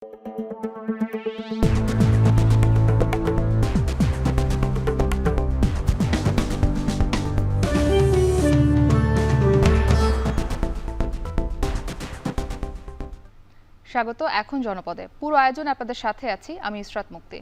স্বাগত। এখন জনপদে পুরো আয়োজন আপনাদের সাথে আছি আমি ইসরাত মুক্তি।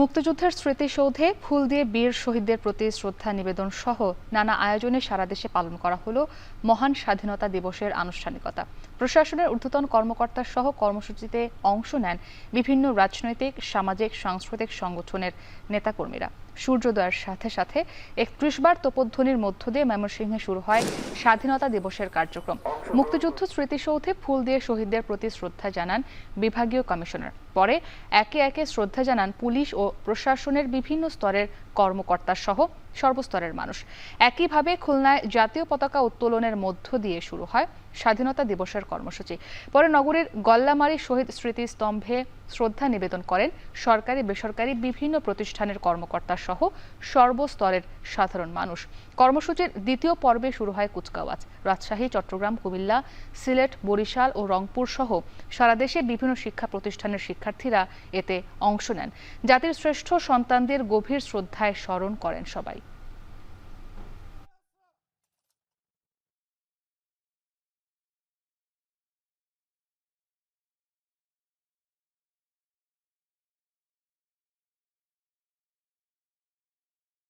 মুক্তিযুদ্ধের স্মৃতিসৌধে ফুল দিয়ে বীর শহীদদের প্রতি শ্রদ্ধা নিবেদন সহ নানা আয়োজনে সারা দেশে পালন করা হলো মহান স্বাধীনতা দিবসের আনুষ্ঠানিকতা। প্রশাসনের ঊর্ধ্বতন কর্মকর্তা সহ কর্মসূচিতে অংশ নেন বিভিন্ন রাজনৈতিক, সামাজিক, সাংস্কৃতিক সংগঠনের নেতাকর্মীরা। সূর্যোদয়ের সাথে সাথে ৩১ বার তোপধ্বনির মধ্য দিয়ে ময়মনসিংহে শুরু হয় স্বাধীনতা দিবসের কার্যক্রম। মুক্তিযুদ্ধ স্মৃতিসৌধে ফুল দিয়ে শহীদদের প্রতি শ্রদ্ধা জানান বিভাগীয় কমিশনার। পরে একে একে শ্রদ্ধা জানান পুলিশ ও প্রশাসনের বিভিন্ন স্তরের কর্মকর্তা সহ সর্বস্তরের মানুষ। একইভাবে খুলনায় জাতীয় পতাকা উত্তোলনের মধ্য দিয়ে শুরু হয় স্বাধীনতা দিবসের কর্মসূচি। পরে নগরীর গল্লামারী শহীদ স্মৃতিস্তম্ভে শ্রদ্ধা নিবেদন করেন সরকারি বেসরকারি বিভিন্ন প্রতিষ্ঠানের কর্মকর্তা সহ সর্বস্তরের সাধারণ মানুষ। কর্মসূচির দ্বিতীয় পর্বে শুরু হয় কুচকাওয়াজ। রাজশাহী, চট্টগ্রাম, কুমিল্লা, সিলেট, বরিশাল ও রংপুর সহ সারা দেশে বিভিন্ন শিক্ষা প্রতিষ্ঠানের শিক্ষার্থীরা এতে অংশ নেন। জাতির শ্রেষ্ঠ সন্তানদের গভীর শ্রদ্ধায় স্মরণ করেন সবাই।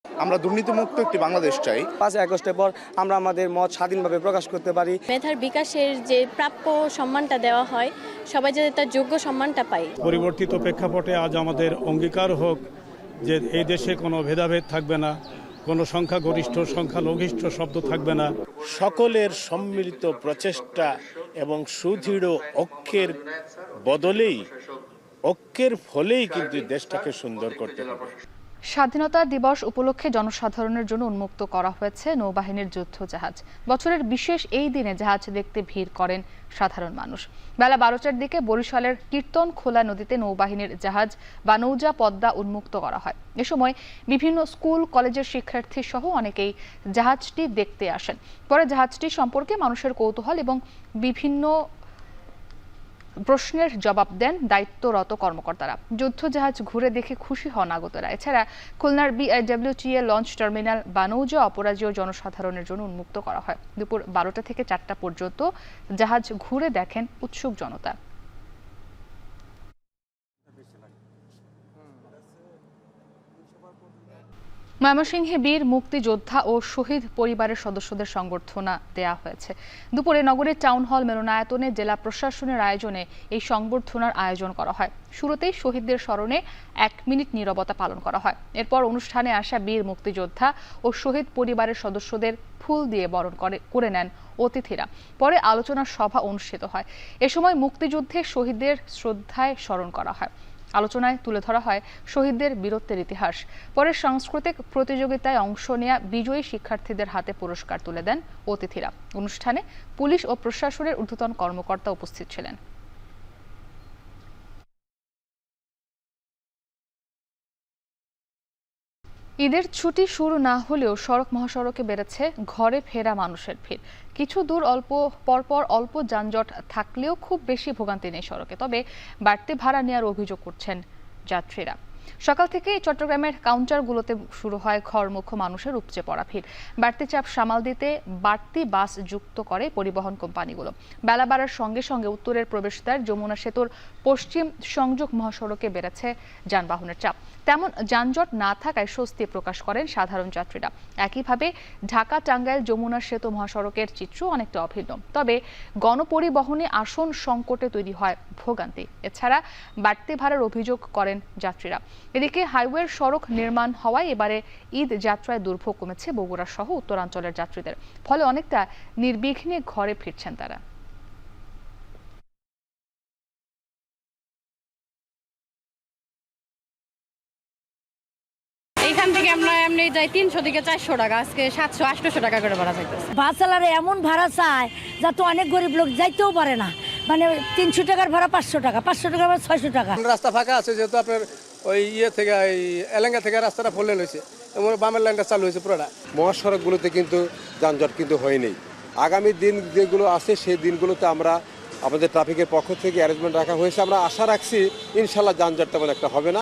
আমরা দুর্নীতিমুক্ত একটি বাংলাদেশ চাই। ৫ই আগস্টের পর আমরা আমাদের মত স্বাধীনভাবে প্রকাশ করতে পারি। মেধার বিকাশের যে প্রাপ্য সম্মানটা দেওয়া হয়, সবাই যাতে তার যোগ্য সম্মানটা পায়। পরিবর্তিত প্রেক্ষাপটে আজ আমাদের অঙ্গীকার হোক যে এই দেশে কোনো ভেদাভেদ থাকবে না, কোনো সংখ্যাগরিষ্ঠ সংখ্যালঘিষ্ঠ শব্দ থাকবে না। সকলের সম্মিলিত প্রচেষ্টা এবং সুদৃঢ় ঐক্যের বদলেই, ঐক্যের ফলেই কিন্তু দেশটাকে সুন্দর করতে হবে। স্বাধীনতা দিবস উপলক্ষে জনসাধারণের জন্য উন্মুক্ত করা হয়েছে নৌবাহিনীর যুদ্ধ জাহাজ। বছরের বিশেষ এই দিনে জাহাজ দেখতে ভিড় করেন সাধারণ মানুষ। বেলা ১২টার দিকে বরিশালের কীর্তন খোলা নদীতে নৌবাহিনীর জাহাজ বা নৌজা পদ্মা উন্মুক্ত করা হয়। এ সময় বিভিন্ন স্কুল কলেজের শিক্ষার্থী সহ অনেকেই জাহাজটি দেখতে আসেন। পরে জাহাজটি সম্পর্কে মানুষের কৌতূহল এবং বিভিন্ন প্রশ্নের জবাব দেন দায়িত্বরত কর্মকর্তারা। যুদ্ধ জাহাজ ঘুরে দেখে খুশি হন আগতরা। এছাড়া খুলনার বিআইডব্লিউটিএ লঞ্চ টার্মিনাল বা নৌজা অপরাজেয় জনসাধারণের জন্য উন্মুক্ত করা হয়। দুপুর ১২টা থেকে ৪টা পর্যন্ত জাহাজ ঘুরে দেখেন উৎসুক জনতা। ময়মনসিংহে বীর মুক্তিযোদ্ধা ও শহীদ পরিবারের সদস্যদের সংবর্ধনা দেয়া হয়েছে। দুপুরে নগরীর টাউন হল মিলনায়তনে জেলা প্রশাসনের আয়োজনে এই সংবর্ধনার আয়োজন করা হয়। শুরুতেই শহীদদের স্মরণে ১ মিনিট নীরবতা পালন করা হয়। এরপর অনুষ্ঠানে আসা বীর মুক্তিযোদ্ধা ও শহীদ পরিবারের সদস্যদের ফুল দিয়ে বরণ করে নেন অতিথিরা। পরে আলোচনা সভা অনুষ্ঠিত হয়। এ সময় মুক্তিযুদ্ধে শহীদদের শ্রদ্ধায় স্মরণ করা হয়। আলোচনায় তুলে ধরা হয় শহীদদের বীরত্বের ইতিহাস। পরে সাংস্কৃতিক প্রতিযোগিতায় অংশ নেয়া বিজয়ী শিক্ষার্থীদের হাতে পুরস্কার তুলে দেন অতিথিরা। অনুষ্ঠানে পুলিশ ও প্রশাসনের ঊর্ধ্বতন কর্মকর্তা উপস্থিত ছিলেন। ঈদের ছুটি শুরু না হলেও সড়ক মহাসড়কে বেড়েছে ঘরে ফেরা মানুষের ভিড়। কিছু দূর পরপর অল্প যানজট থাকলেও খুব বেশি ভোগান্তি নেই সড়কে। তবে বাড়তি ভাড়া নেওয়ার অভিযোগ করছেন যাত্রীরা। সকাল থেকে চট্টগ্রামের কাউন্টারগুলোতে শুরু হয় ঘরমুখো মানুষের উপচে পড়া ভিড়। বাড়তি চাপ সামাল দিতে বাড়তি বাস যুক্ত করে পরিবহন কোম্পানিগুলো। বেলা বাড়ার সঙ্গে সঙ্গে উত্তরের প্রবেশদ্বার যমুনা সেতুর পশ্চিম সংযোগ মহাসড়কে বেড়েছে যানবাহনের চাপ। তেমন যানজট না থাকায় স্বস্তি প্রকাশ করেন সাধারণ যাত্রীরা। একইভাবে ঢাকা টাঙ্গাইল যমুনা সেতু মহাসড়কের চিত্র অনেকটা অভিন্ন। তবে গণপরিবহনে আসন সংকটে তৈরি হয় ভোগান্তি। এছাড়া বাড়তি ভাড়ার অভিযোগ করেন যাত্রীরা। এদিকে হাইওয়ের সড়ক নির্মাণ হওয়ায় এবারে ঈদ যাত্রায় দুর্ভোগ কমেছে বগুড়া সহ উত্তরাঞ্চলের যাত্রীদের। ফলে অনেকটা নির্বিঘ্নে ঘরে ফিরছেন তারা। এখান থেকে আমরা এমনি যাই ৩০০ থেকে ৪০০ টাকা, আজকে ৭০০-৮০০ টাকা করে ভাড়া চাইতেছে। বাস চালারে এমন ভাড়া চায় যাতে অনেক গরিব লোক যাইতেও পারে না। মানে ৩০০ টাকার ভাড়া ৫০০ টাকা, ৫০০ টাকা ৬০০ টাকা। রাস্তা ফাঁকা আছে যেহেতু আপনার ওই থেকে এলেঙ্গা থেকে রাস্তাটা ফলে রয়েছে এবং বামের লাইনটা চালু হয়েছে পুরোটা। মহাসড়কগুলোতে কিন্তু যানজট কিন্তু হয়নি। আগামী দিন যেগুলো আছে সেই দিনগুলোতে আমরা আমাদের ট্রাফিকের পক্ষ থেকে অ্যারেঞ্জমেন্ট রাখা হয়েছে। আমরা আশা রাখছি ইনশাল্লাহ যানজট তেমন একটা হবে না।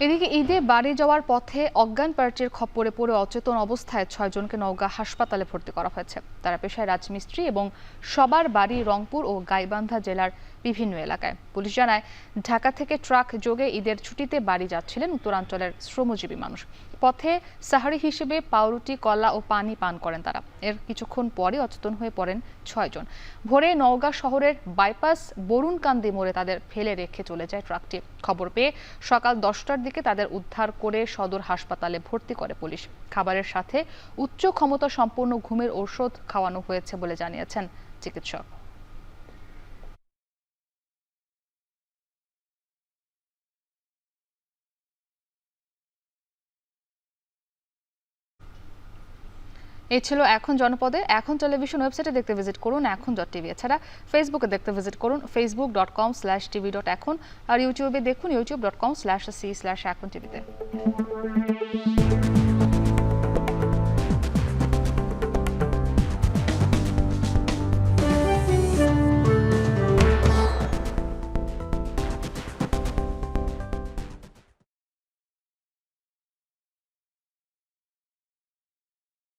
এদিকে ঈদে বাড়ি যাওয়ার পথে অজ্ঞান পার্টির খপ্পরে পড়ে অচেতন অবস্থায় 6 জনকে নওগাঁ হাসপাতালে ভর্তি করা হয়েছে। তারা পেশায় রাজমিস্ত্রি এবং সবার বাড়ি রংপুর ও গাইবান্ধা জেলার বিভিন্ন এলাকায়। পুলিশ জানায়, ঢাকা থেকে ট্রাক যোগে ঈদের ছুটিতে বাড়ি যাচ্ছিলেন উত্তরাঞ্চলের শ্রমজীবী মানুষ। পথে সাহারি হিসেবে পাউরুটি, কলা ও পানি পান করেন তারা। এর কিছুক্ষণ পরে অচেতন হয়ে পড়েন 6 জন। ভোরে নওগাঁ শহরের বাইপাস বরুণকান্দি মোড়ে তাদের ফেলে রেখে চলে যায় ট্রাকটি। খবর পেয়ে সকাল 10টার দিকে তাদের উদ্ধার করে সদর হাসপাতালে ভর্তি করে পুলিশ। খাবারের সাথে উচ্চ ক্ষমতা সম্পন্ন ঘুমের ঔষধ খাওয়ানো হয়েছে বলে জানিয়েছেন চিকিৎসক। এই ছিল এখন জনপদে। এখন টেলিভিশন ওয়েবসাইটে দেখতে ভিজিট করুন এখন.tv। এছাড়া ফেসবুকে দেখতে ভিজিট করুন facebook.com/tv.এখন, আর ইউটিউবে দেখুন youtube.com/c/এখন টিভিতে।